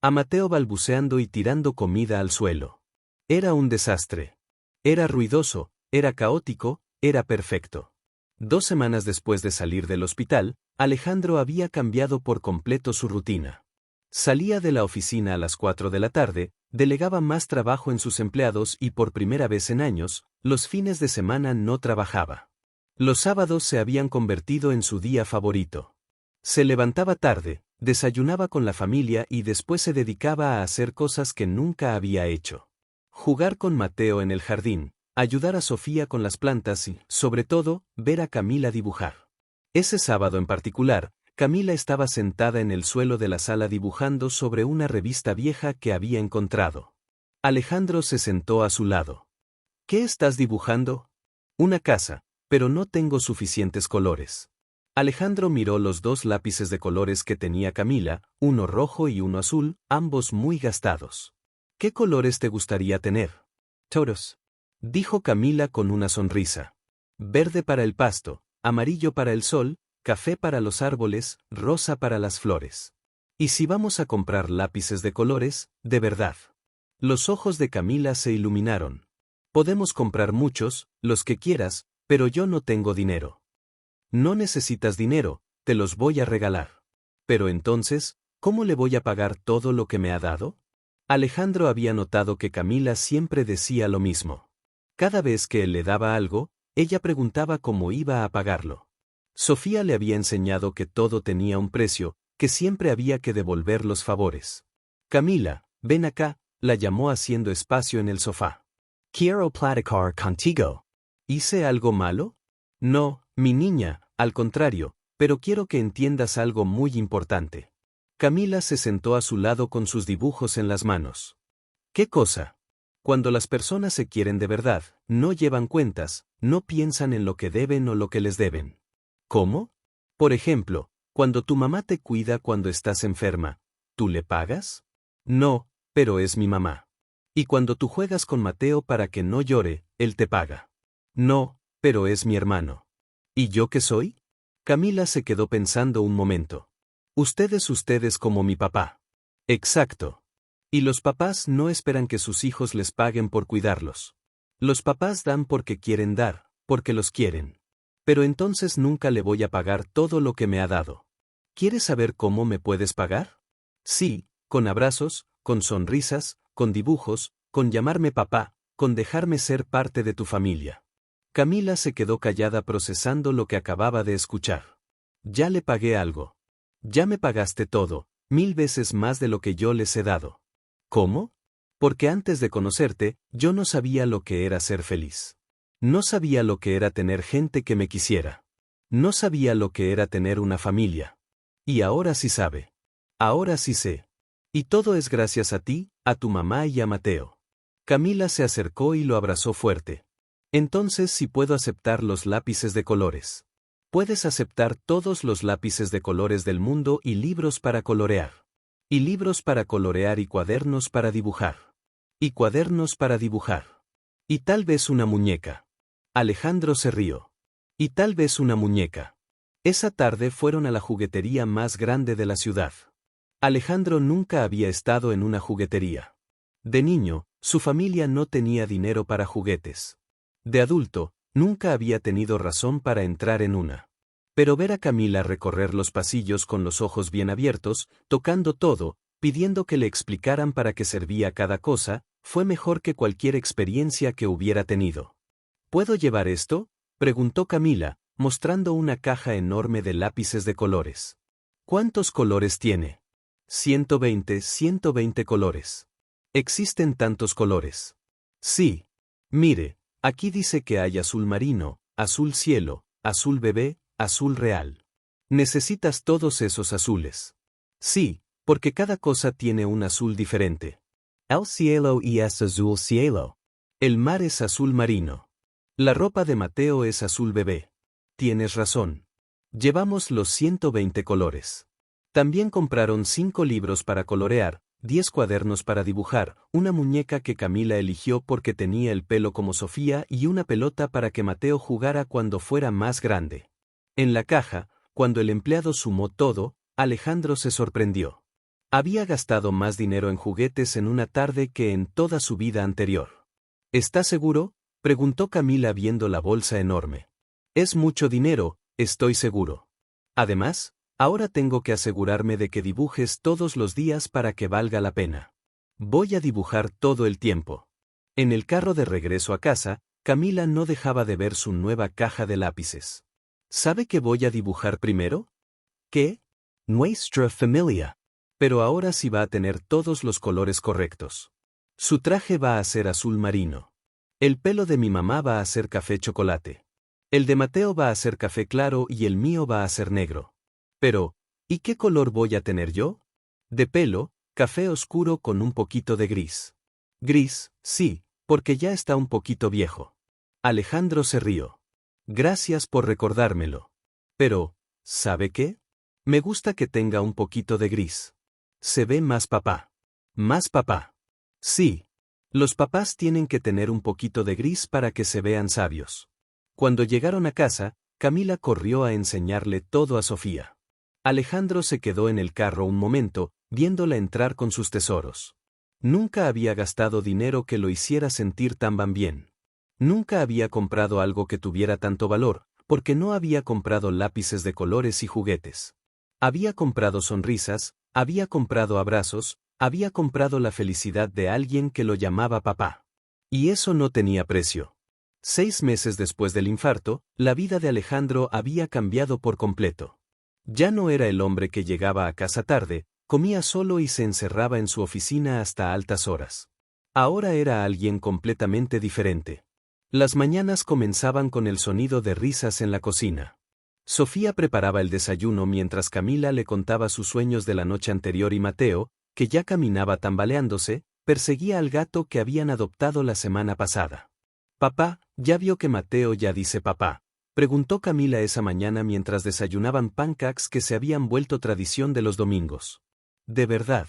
A Mateo balbuceando y tirando comida al suelo. Era un desastre. Era ruidoso, era caótico, era perfecto. 2 semanas después de salir del hospital, Alejandro había cambiado por completo su rutina. Salía de la oficina a las 4 de la tarde, delegaba más trabajo en sus empleados y por primera vez en años, los fines de semana no trabajaba. Los sábados se habían convertido en su día favorito. Se levantaba tarde, desayunaba con la familia y después se dedicaba a hacer cosas que nunca había hecho. Jugar con Mateo en el jardín, ayudar a Sofía con las plantas y, sobre todo, ver a Camila dibujar. Ese sábado en particular, Camila estaba sentada en el suelo de la sala dibujando sobre una revista vieja que había encontrado. Alejandro se sentó a su lado. ¿Qué estás dibujando? Una casa, pero no tengo suficientes colores. Alejandro miró los 2 lápices de colores que tenía Camila, uno rojo y uno azul, ambos muy gastados. ¿Qué colores te gustaría tener? Todos, dijo Camila con una sonrisa. Verde para el pasto, amarillo para el sol, café para los árboles, rosa para las flores. ¿Y si vamos a comprar lápices de colores, de verdad? Los ojos de Camila se iluminaron. Podemos comprar muchos, los que quieras, pero yo no tengo dinero. No necesitas dinero, te los voy a regalar. Pero entonces, ¿cómo le voy a pagar todo lo que me ha dado? Alejandro había notado que Camila siempre decía lo mismo. Cada vez que él le daba algo, ella preguntaba cómo iba a pagarlo. Sofía le había enseñado que todo tenía un precio, que siempre había que devolver los favores. Camila, ven acá, la llamó haciendo espacio en el sofá. Quiero platicar contigo. ¿Hice algo malo? No, mi niña, al contrario, pero quiero que entiendas algo muy importante. Camila se sentó a su lado con sus dibujos en las manos. ¿Qué cosa? Cuando las personas se quieren de verdad, no llevan cuentas, no piensan en lo que deben o lo que les deben. ¿Cómo? Por ejemplo, cuando tu mamá te cuida cuando estás enferma, ¿tú le pagas? No, pero es mi mamá. Y cuando tú juegas con Mateo para que no llore, él te paga. No, pero es mi hermano. ¿Y yo qué soy? Camila se quedó pensando un momento. Ustedes como mi papá. Exacto. Y los papás no esperan que sus hijos les paguen por cuidarlos. Los papás dan porque quieren dar, porque los quieren. Pero entonces nunca le voy a pagar todo lo que me ha dado. ¿Quieres saber cómo me puedes pagar? Sí, con abrazos, con sonrisas, con dibujos, con llamarme papá, con dejarme ser parte de tu familia. Camila se quedó callada procesando lo que acababa de escuchar. Ya le pagué algo. Ya me pagaste todo, 1000 veces más de lo que yo les he dado. ¿Cómo? Porque antes de conocerte, yo no sabía lo que era ser feliz. No sabía lo que era tener gente que me quisiera. No sabía lo que era tener una familia. Y ahora sí sabe. Ahora sí sé. Y todo es gracias a ti, a tu mamá y a Mateo. Camila se acercó y lo abrazó fuerte. Entonces sí puedo aceptar los lápices de colores. Puedes aceptar todos los lápices de colores del mundo y libros para colorear. Y libros para colorear y cuadernos para dibujar. Y cuadernos para dibujar. Y tal vez una muñeca. Alejandro se rió. Y tal vez una muñeca. Esa tarde fueron a la juguetería más grande de la ciudad. Alejandro nunca había estado en una juguetería. De niño, su familia no tenía dinero para juguetes. De adulto, nunca había tenido razón para entrar en una. Pero ver a Camila recorrer los pasillos con los ojos bien abiertos, tocando todo, pidiendo que le explicaran para qué servía cada cosa, fue mejor que cualquier experiencia que hubiera tenido. ¿Puedo llevar esto?, preguntó Camila, mostrando una caja enorme de lápices de colores. ¿Cuántos colores tiene? 120 colores. ¿Existen tantos colores? Sí. Mire, aquí dice que hay azul marino, azul cielo, azul bebé, azul real. ¿Necesitas todos esos azules? Sí, porque cada cosa tiene un azul diferente. El cielo es azul cielo. El mar es azul marino. La ropa de Mateo es azul bebé. Tienes razón. Llevamos los 120 colores. También compraron 5 libros para colorear, 10 cuadernos para dibujar, una muñeca que Camila eligió porque tenía el pelo como Sofía y una pelota para que Mateo jugara cuando fuera más grande. En la caja, cuando el empleado sumó todo, Alejandro se sorprendió. Había gastado más dinero en juguetes en una tarde que en toda su vida anterior. ¿Estás seguro?, preguntó Camila viendo la bolsa enorme. Es mucho dinero, estoy seguro. Además, ahora tengo que asegurarme de que dibujes todos los días para que valga la pena. Voy a dibujar todo el tiempo. En el carro de regreso a casa, Camila no dejaba de ver su nueva caja de lápices. ¿Sabe qué voy a dibujar primero? ¿Qué? Nuestra familia. Pero ahora sí va a tener todos los colores correctos. Su traje va a ser azul marino. El pelo de mi mamá va a ser café chocolate. El de Mateo va a ser café claro y el mío va a ser negro. Pero, ¿y qué color voy a tener yo? De pelo, café oscuro con un poquito de gris. Gris, sí, porque ya está un poquito viejo. Alejandro se rió. Gracias por recordármelo. Pero, ¿sabe qué? Me gusta que tenga un poquito de gris. Se ve más papá. Más papá. Sí. Los papás tienen que tener un poquito de gris para que se vean sabios. Cuando llegaron a casa, Camila corrió a enseñarle todo a Sofía. Alejandro se quedó en el carro un momento, viéndola entrar con sus tesoros. Nunca había gastado dinero que lo hiciera sentir tan bien. Nunca había comprado algo que tuviera tanto valor, porque no había comprado lápices de colores y juguetes. Había comprado sonrisas, había comprado abrazos, había comprado la felicidad de alguien que lo llamaba papá. Y eso no tenía precio. 6 meses después del infarto, la vida de Alejandro había cambiado por completo. Ya no era el hombre que llegaba a casa tarde, comía solo y se encerraba en su oficina hasta altas horas. Ahora era alguien completamente diferente. Las mañanas comenzaban con el sonido de risas en la cocina. Sofía preparaba el desayuno mientras Camila le contaba sus sueños de la noche anterior y Mateo, que ya caminaba tambaleándose, perseguía al gato que habían adoptado la semana pasada. «Papá, ¿ya vio que Mateo ya dice papá?», preguntó Camila esa mañana mientras desayunaban pancakes que se habían vuelto tradición de los domingos. «¿De verdad?».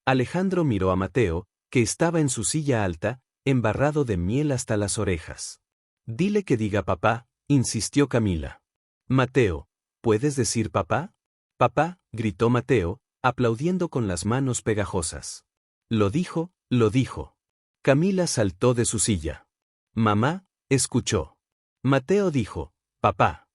Alejandro miró a Mateo, que estaba en su silla alta, embarrado de miel hasta las orejas. «Dile que diga papá», insistió Camila. «Mateo, ¿puedes decir papá?». «Papá», gritó Mateo, aplaudiendo con las manos pegajosas. «Lo dijo, lo dijo». Camila saltó de su silla. «Mamá», escuchó. Mateo dijo, «papá».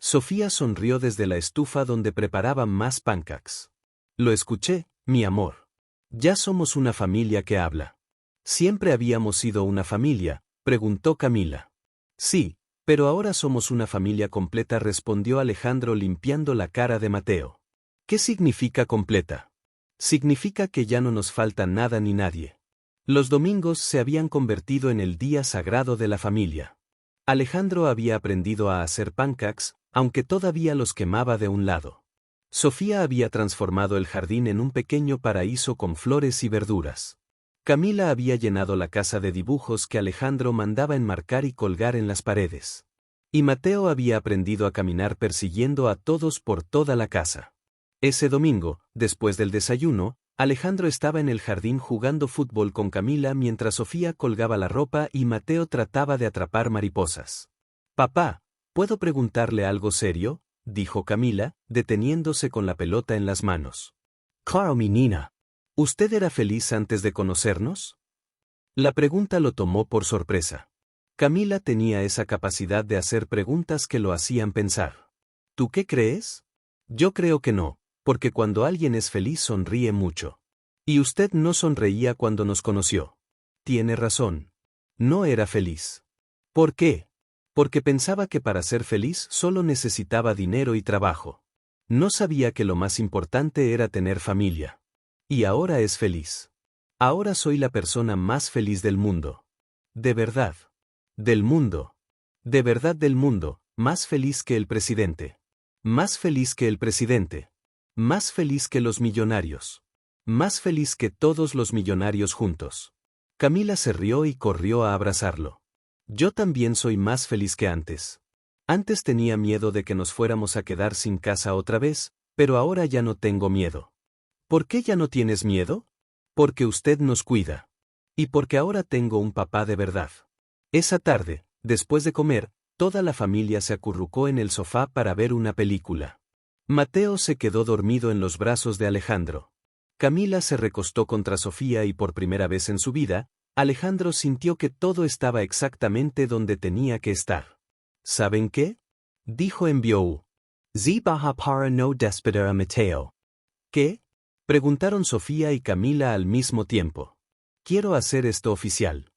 Sofía sonrió desde la estufa donde preparaban más pancakes. «Lo escuché, mi amor. Ya somos una familia que habla». «¿Siempre habíamos sido una familia?», preguntó Camila. «Sí, pero ahora somos una familia completa», respondió Alejandro limpiando la cara de Mateo. «¿Qué significa completa?». «Significa que ya no nos falta nada ni nadie». Los domingos se habían convertido en el día sagrado de la familia. Alejandro había aprendido a hacer pancakes, aunque todavía los quemaba de un lado. Sofía había transformado el jardín en un pequeño paraíso con flores y verduras. Camila había llenado la casa de dibujos que Alejandro mandaba enmarcar y colgar en las paredes. Y Mateo había aprendido a caminar persiguiendo a todos por toda la casa. Ese domingo, después del desayuno, Alejandro estaba en el jardín jugando fútbol con Camila mientras Sofía colgaba la ropa y Mateo trataba de atrapar mariposas. «Papá, ¿puedo preguntarle algo serio?», dijo Camila, deteniéndose con la pelota en las manos. «Claro, mi niña. ¿Usted era feliz antes de conocernos?». La pregunta lo tomó por sorpresa. Camila tenía esa capacidad de hacer preguntas que lo hacían pensar. «¿Tú qué crees?». «Yo creo que no, porque cuando alguien es feliz sonríe mucho. Y usted no sonreía cuando nos conoció». «Tiene razón. No era feliz». «¿Por qué?». «Porque pensaba que para ser feliz solo necesitaba dinero y trabajo. No sabía que lo más importante era tener familia. Y ahora es feliz. Ahora soy la persona más feliz del mundo». «¿De verdad?». «Del mundo. De verdad del mundo, más feliz que el presidente. Más feliz que el presidente. Más feliz que los millonarios. Más feliz que todos los millonarios juntos». Camila se rió y corrió a abrazarlo. «Yo también soy más feliz que antes. Antes tenía miedo de que nos fuéramos a quedar sin casa otra vez, pero ahora ya no tengo miedo». «¿Por qué ya no tienes miedo?». «Porque usted nos cuida. Y porque ahora tengo un papá de verdad». Esa tarde, después de comer, toda la familia se acurrucó en el sofá para ver una película. Mateo se quedó dormido en los brazos de Alejandro. Camila se recostó contra Sofía y por primera vez en su vida, Alejandro sintió que todo estaba exactamente donde tenía que estar. «¿Saben qué?», dijo en voz. «Sie baja para no despedir a Mateo». «¿Qué?», preguntaron Sofía y Camila al mismo tiempo. «Quiero hacer esto oficial».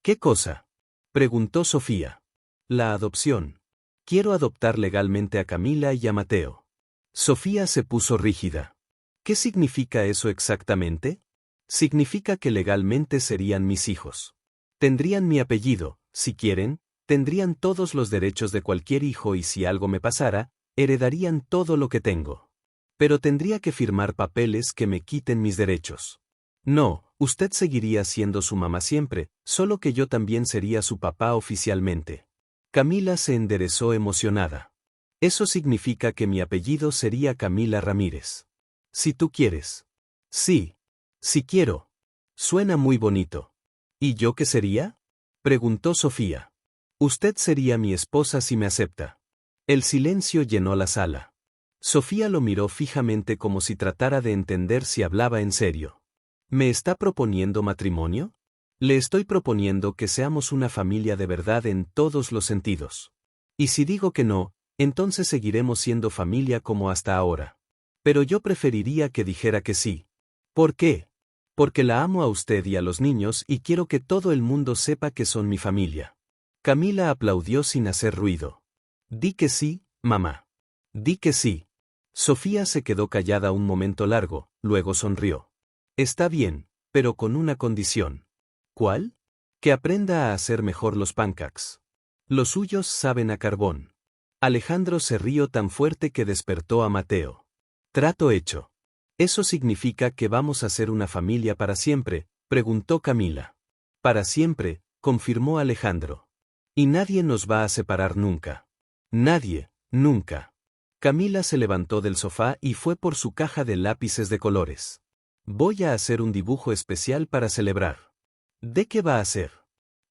«¿Qué cosa?», preguntó Sofía. «La adopción. Quiero adoptar legalmente a Camila y a Mateo». Sofía se puso rígida. «¿Qué significa eso exactamente?». «Significa que legalmente serían mis hijos. Tendrían mi apellido, si quieren, tendrían todos los derechos de cualquier hijo y si algo me pasara, heredarían todo lo que tengo. Pero tendría que firmar papeles que me quiten mis derechos». «No, usted seguiría siendo su mamá siempre, solo que yo también sería su papá oficialmente». Camila se enderezó emocionada. «Eso significa que mi apellido sería Camila Ramírez». «Si tú quieres». «Sí. Si quiero». «Suena muy bonito». «¿Y yo qué sería?», preguntó Sofía. «Usted sería mi esposa si me acepta». El silencio llenó la sala. Sofía lo miró fijamente como si tratara de entender si hablaba en serio. ¿Me está proponiendo matrimonio? Le estoy proponiendo que seamos una familia de verdad en todos los sentidos. Y si digo que no, entonces seguiremos siendo familia como hasta ahora. Pero yo preferiría que dijera que sí. ¿Por qué? Porque la amo a usted y a los niños y quiero que todo el mundo sepa que son mi familia. Camila aplaudió sin hacer ruido. Di que sí, mamá. Di que sí. Sofía se quedó callada un momento largo, luego sonrió. Está bien, pero con una condición. ¿Cuál? Que aprenda a hacer mejor los pancakes. Los suyos saben a carbón. Alejandro se rió tan fuerte que despertó a Mateo. Trato hecho. ¿Eso significa que vamos a ser una familia para siempre?, preguntó Camila. Para siempre, confirmó Alejandro. Y nadie nos va a separar nunca. Nadie, nunca. Camila se levantó del sofá y fue por su caja de lápices de colores. Voy a hacer un dibujo especial para celebrar. ¿De qué va a ser?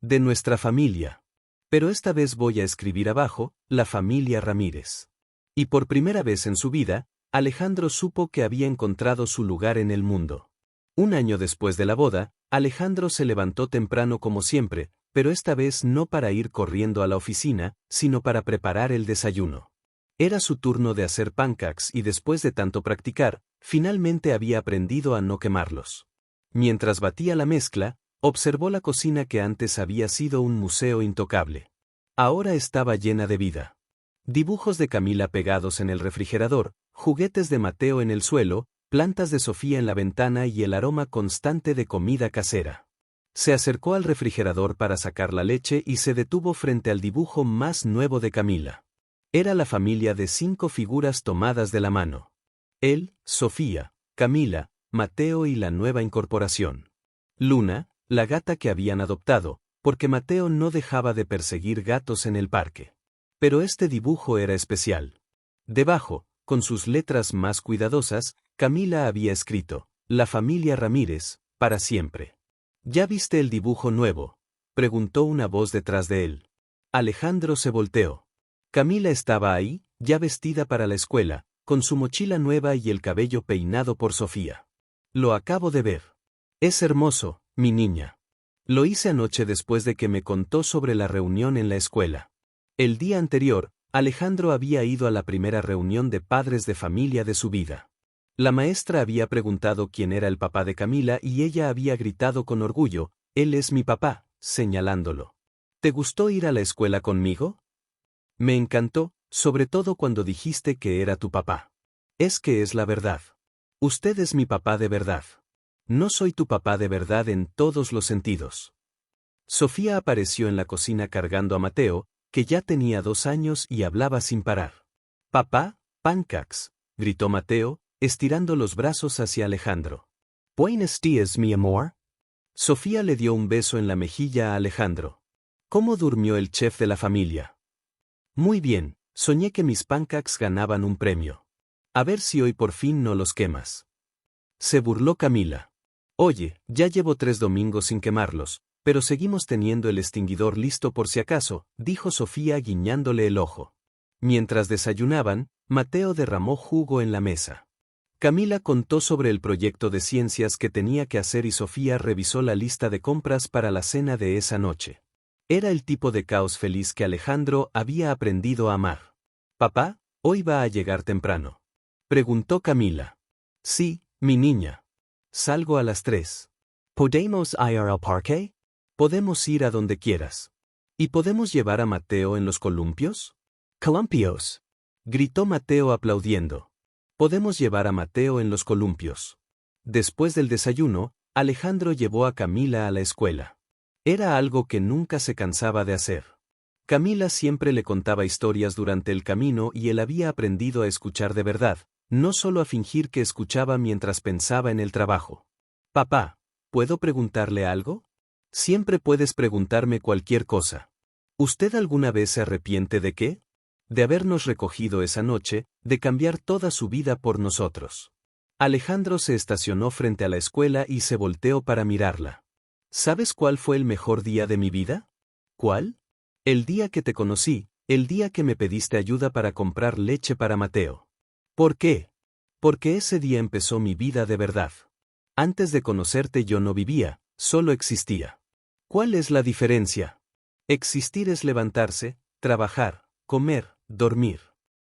De nuestra familia. Pero esta vez voy a escribir abajo, la familia Ramírez. Y por primera vez en su vida, Alejandro supo que había encontrado su lugar en el mundo. Un año después de la boda, Alejandro se levantó temprano como siempre, pero esta vez no para ir corriendo a la oficina, sino para preparar el desayuno. Era su turno de hacer pancakes y después de tanto practicar, finalmente había aprendido a no quemarlos. Mientras batía la mezcla, observó la cocina que antes había sido un museo intocable. Ahora estaba llena de vida. Dibujos de Camila pegados en el refrigerador, juguetes de Mateo en el suelo, plantas de Sofía en la ventana y el aroma constante de comida casera. Se acercó al refrigerador para sacar la leche y se detuvo frente al dibujo más nuevo de Camila. Era la familia de 5 figuras tomadas de la mano. Él, Sofía, Camila, Mateo y la nueva incorporación. Luna, la gata que habían adoptado, porque Mateo no dejaba de perseguir gatos en el parque. Pero este dibujo era especial. Debajo, con sus letras más cuidadosas, Camila había escrito, la familia Ramírez, para siempre. ¿Ya viste el dibujo nuevo?, preguntó una voz detrás de él. Alejandro se volteó. Camila estaba ahí, ya vestida para la escuela, con su mochila nueva y el cabello peinado por Sofía. Lo acabo de ver. Es hermoso, mi niña. Lo hice anoche después de que me contó sobre la reunión en la escuela. El día anterior, Alejandro había ido a la primera reunión de padres de familia de su vida. La maestra había preguntado quién era el papá de Camila y ella había gritado con orgullo, «Él es mi papá», señalándolo. ¿Te gustó ir a la escuela conmigo? Me encantó, sobre todo cuando dijiste que era tu papá. Es que es la verdad. Usted es mi papá de verdad. No soy tu papá de verdad en todos los sentidos. Sofía apareció en la cocina cargando a Mateo, que ya tenía 2 años y hablaba sin parar. «Papá, pancakes», gritó Mateo, estirando los brazos hacia Alejandro. «Buenos días, mi amor». Sofía le dio un beso en la mejilla a Alejandro. ¿Cómo durmió el chef de la familia? Muy bien, soñé que mis pancakes ganaban un premio. A ver si hoy por fin no los quemas. Se burló Camila. Oye, ya llevo 3 domingos sin quemarlos, pero seguimos teniendo el extinguidor listo por si acaso, dijo Sofía guiñándole el ojo. Mientras desayunaban, Mateo derramó jugo en la mesa. Camila contó sobre el proyecto de ciencias que tenía que hacer y Sofía revisó la lista de compras para la cena de esa noche. Era el tipo de caos feliz que Alejandro había aprendido a amar. «Papá, ¿hoy va a llegar temprano?», preguntó Camila. «Sí, mi niña. Salgo a las 3. ¿Podemos ir al parque? Podemos ir a donde quieras. ¿Y podemos llevar a Mateo en los columpios?» «Columpios», gritó Mateo aplaudiendo. «Podemos llevar a Mateo en los columpios». Después del desayuno, Alejandro llevó a Camila a la escuela. Era algo que nunca se cansaba de hacer. Camila siempre le contaba historias durante el camino y él había aprendido a escuchar de verdad, no solo a fingir que escuchaba mientras pensaba en el trabajo. «Papá, ¿puedo preguntarle algo?» «Siempre puedes preguntarme cualquier cosa». «¿Usted alguna vez se arrepiente de qué?» «De habernos recogido esa noche, de cambiar toda su vida por nosotros». Alejandro se estacionó frente a la escuela y se volteó para mirarla. ¿Sabes cuál fue el mejor día de mi vida? ¿Cuál? El día que te conocí, El día que me pediste ayuda para comprar leche para Mateo. ¿Por qué? Porque ese día empezó mi vida de verdad. Antes de conocerte yo no vivía, solo existía. ¿Cuál es la diferencia? Existir es levantarse, trabajar, comer, dormir.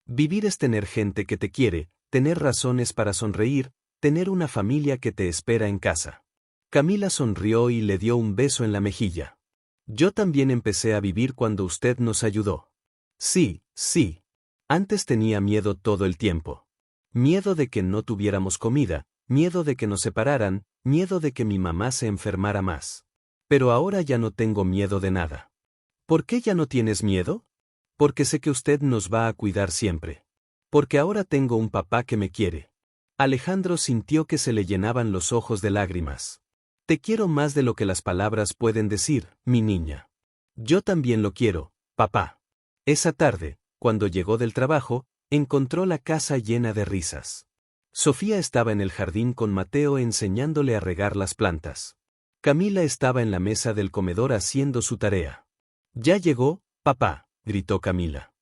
Vivir es tener gente que te quiere, tener razones para sonreír, tener una familia que te espera en casa. Camila sonrió y le dio un beso en la mejilla. Yo también empecé a vivir cuando usted nos ayudó. Sí, sí. Antes tenía miedo todo el tiempo. Miedo de que no tuviéramos comida, miedo de que nos separaran, miedo de que mi mamá se enfermara más. Pero ahora ya no tengo miedo de nada. ¿Por qué ya no tienes miedo? Porque sé que usted nos va a cuidar siempre. Porque ahora tengo un papá que me quiere. Alejandro sintió que se le llenaban los ojos de lágrimas. Te quiero más de lo que las palabras pueden decir, mi niña. Yo también lo quiero, papá. Esa tarde, cuando llegó del trabajo, encontró la casa llena de risas. Sofía estaba en el jardín con Mateo enseñándole a regar las plantas. Camila estaba en la mesa del comedor haciendo su tarea. «¿Ya llegó, papá?», gritó Camila.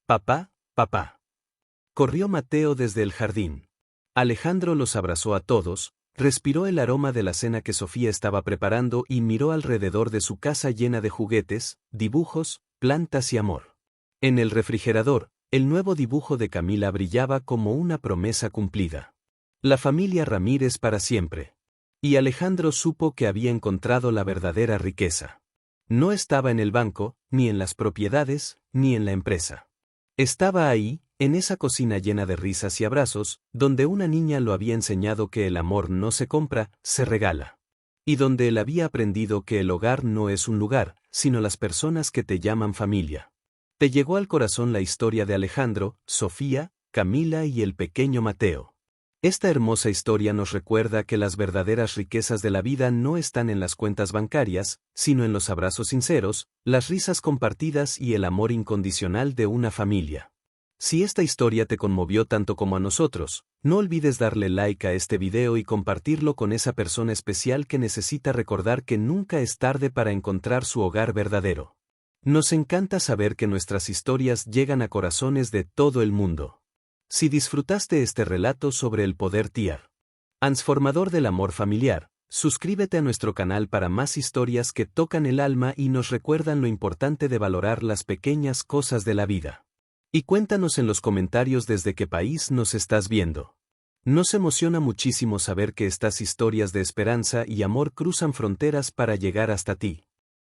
«Papá, papá». Corrió Mateo desde el jardín. Alejandro los abrazó a todos, respiró el aroma de la cena que Sofía estaba preparando y miró alrededor de su casa llena de juguetes, dibujos, plantas y amor. En el refrigerador, el nuevo dibujo de Camila brillaba como una promesa cumplida. La familia Ramírez para siempre. Y Alejandro supo que había encontrado la verdadera riqueza. No estaba en el banco, ni en las propiedades, ni en la empresa. Estaba ahí, en esa cocina llena de risas y abrazos, donde una niña lo había enseñado que el amor no se compra, se regala. Y donde él había aprendido que el hogar no es un lugar, sino las personas que te llaman familia. Te llegó al corazón la historia de Alejandro, Sofía, Camila y el pequeño Mateo. Esta hermosa historia nos recuerda que las verdaderas riquezas de la vida no están en las cuentas bancarias, sino en los abrazos sinceros, las risas compartidas y el amor incondicional de una familia. Si esta historia te conmovió tanto como a nosotros, no olvides darle like a este video y compartirlo con esa persona especial que necesita recordar que nunca es tarde para encontrar su hogar verdadero. Nos encanta saber que nuestras historias llegan a corazones de todo el mundo. Si disfrutaste este relato sobre el poder TIAR, transformador del amor familiar, suscríbete a nuestro canal para más historias que tocan el alma y nos recuerdan lo importante de valorar las pequeñas cosas de la vida. Y cuéntanos en los comentarios desde qué país nos estás viendo. Nos emociona muchísimo saber que estas historias de esperanza y amor cruzan fronteras para llegar hasta ti.